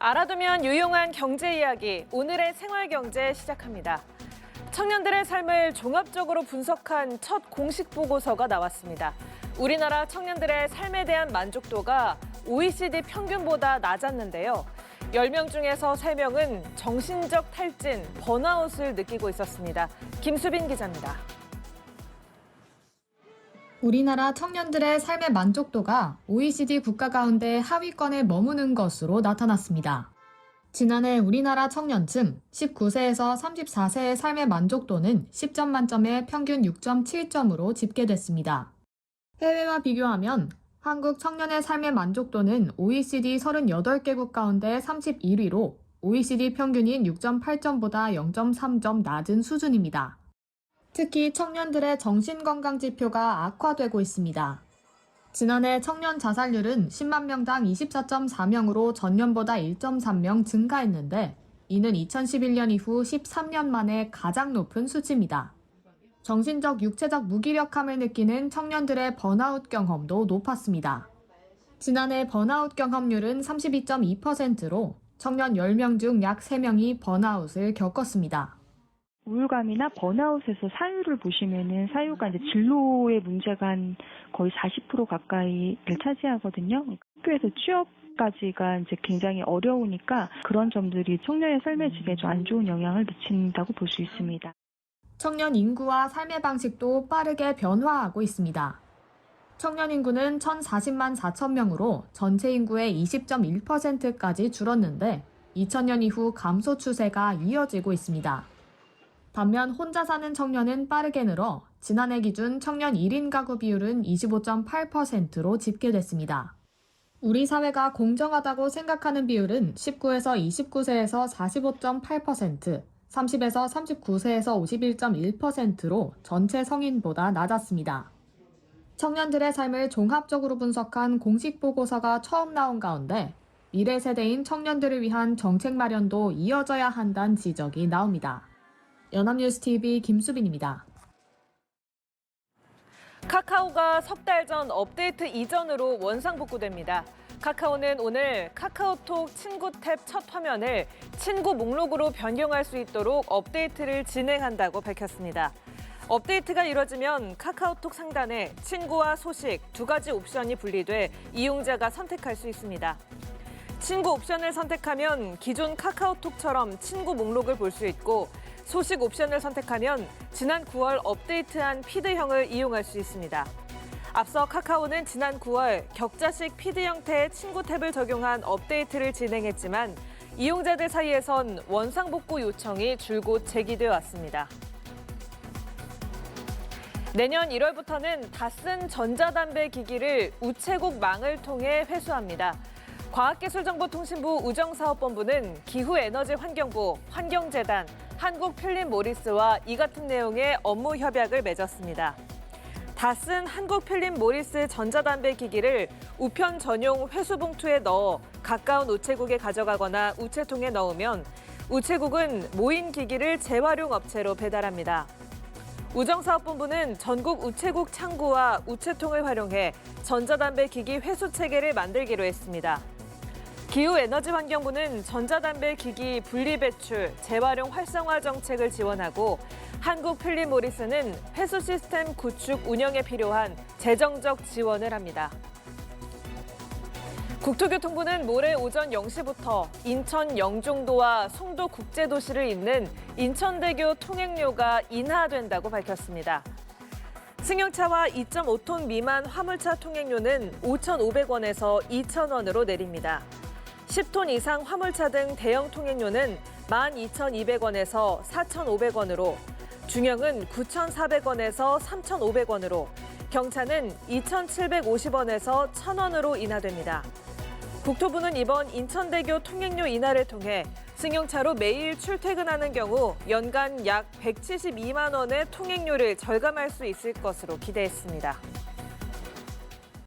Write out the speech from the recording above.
알아두면 유용한 경제 이야기, 오늘의 생활경제 시작합니다. 청년들의 삶을 종합적으로 분석한 첫 공식 보고서가 나왔습니다. 우리나라 청년들의 삶에 대한 만족도가 OECD 평균보다 낮았는데요. 10명 중에서 3명은 정신적 탈진, 번아웃을 느끼고 있었습니다. 김수빈 기자입니다. 우리나라 청년들의 삶의 만족도가 OECD 국가 가운데 하위권에 머무는 것으로 나타났습니다. 지난해 우리나라 청년층 19세에서 34세의 삶의 만족도는 10점 만점에 평균 6.7점으로 집계됐습니다. 해외와 비교하면 한국 청년의 삶의 만족도는 OECD 38개국 가운데 31위로 OECD 평균인 6.8점보다 0.3점 낮은 수준입니다. 특히 청년들의 정신건강 지표가 악화되고 있습니다. 지난해 청년 자살률은 10만 명당 24.4명으로 전년보다 1.3명 증가했는데 이는 2011년 이후 13년 만에 가장 높은 수치입니다. 정신적, 육체적 무기력함을 느끼는 청년들의 번아웃 경험도 높았습니다. 지난해 번아웃 경험률은 32.2%로 청년 10명 중 약 3명이 번아웃을 겪었습니다. 우울감이나 번아웃에서 사유를 보시면은 사유가 이제 진로의 문제가 한 거의 40% 가까이를 차지하거든요. 학교에서 취업까지가 이제 굉장히 어려우니까 그런 점들이 청년의 삶의 질에 좀 안 좋은 영향을 미친다고 볼 수 있습니다. 청년 인구와 삶의 방식도 빠르게 변화하고 있습니다. 청년 인구는 1,040만 4천 명으로 전체 인구의 20.1%까지 줄었는데 2000년 이후 감소 추세가 이어지고 있습니다. 반면 혼자 사는 청년은 빠르게 늘어 지난해 기준 청년 1인 가구 비율은 25.8%로 집계됐습니다. 우리 사회가 공정하다고 생각하는 비율은 19에서 29세에서 45.8%, 30에서 39세에서 51.1%로 전체 성인보다 낮았습니다. 청년들의 삶을 종합적으로 분석한 공식 보고서가 처음 나온 가운데 미래 세대인 청년들을 위한 정책 마련도 이어져야 한다는 지적이 나옵니다. 연합뉴스TV 김수빈입니다. 카카오가 석 달 전 업데이트 이전으로 원상복구됩니다. 카카오는 오늘 카카오톡 친구 탭 첫 화면을 친구 목록으로 변경할 수 있도록 업데이트를 진행한다고 밝혔습니다. 업데이트가 이뤄지면 카카오톡 상단에 친구와 소식 두 가지 옵션이 분리돼 이용자가 선택할 수 있습니다. 친구 옵션을 선택하면 기존 카카오톡처럼 친구 목록을 볼 수 있고 소식 옵션을 선택하면 지난 9월 업데이트한 피드형을 이용할 수 있습니다. 앞서 카카오는 지난 9월 격자식 피드 형태의 친구 탭을 적용한 업데이트를 진행했지만 이용자들 사이에선 원상복구 요청이 줄곧 제기돼 왔습니다. 내년 1월부터는 다 쓴 전자담배 기기를 우체국 망을 통해 회수합니다. 과학기술정보통신부 우정사업본부는 기후에너지환경부, 환경재단, 한국필립모리스와 이 같은 내용의 업무 협약을 맺었습니다. 다 쓴 한국필립모리스 전자담배 기기를 우편 전용 회수봉투에 넣어 가까운 우체국에 가져가거나 우체통에 넣으면 우체국은 모인 기기를 재활용 업체로 배달합니다. 우정사업본부는 전국 우체국 창구와 우체통을 활용해 전자담배 기기 회수 체계를 만들기로 했습니다. 기후에너지환경부는 전자담배 기기 분리배출, 재활용 활성화 정책을 지원하고 한국필립모리스는 회수 시스템 구축 운영에 필요한 재정적 지원을 합니다. 국토교통부는 모레 오전 0시부터 인천 영종도와 송도 국제도시를 잇는 인천대교 통행료가 인하된다고 밝혔습니다. 승용차와 2.5톤 미만 화물차 통행료는 5,500원에서 2,000원으로 내립니다. 10톤 이상 화물차 등 대형 통행료는 12,200원에서 4,500원으로, 중형은 9,400원에서 3,500원으로, 경차는 2,750원에서 1,000원으로 인하됩니다. 국토부는 이번 인천대교 통행료 인하를 통해 승용차로 매일 출퇴근하는 경우 연간 약 172만 원의 통행료를 절감할 수 있을 것으로 기대했습니다.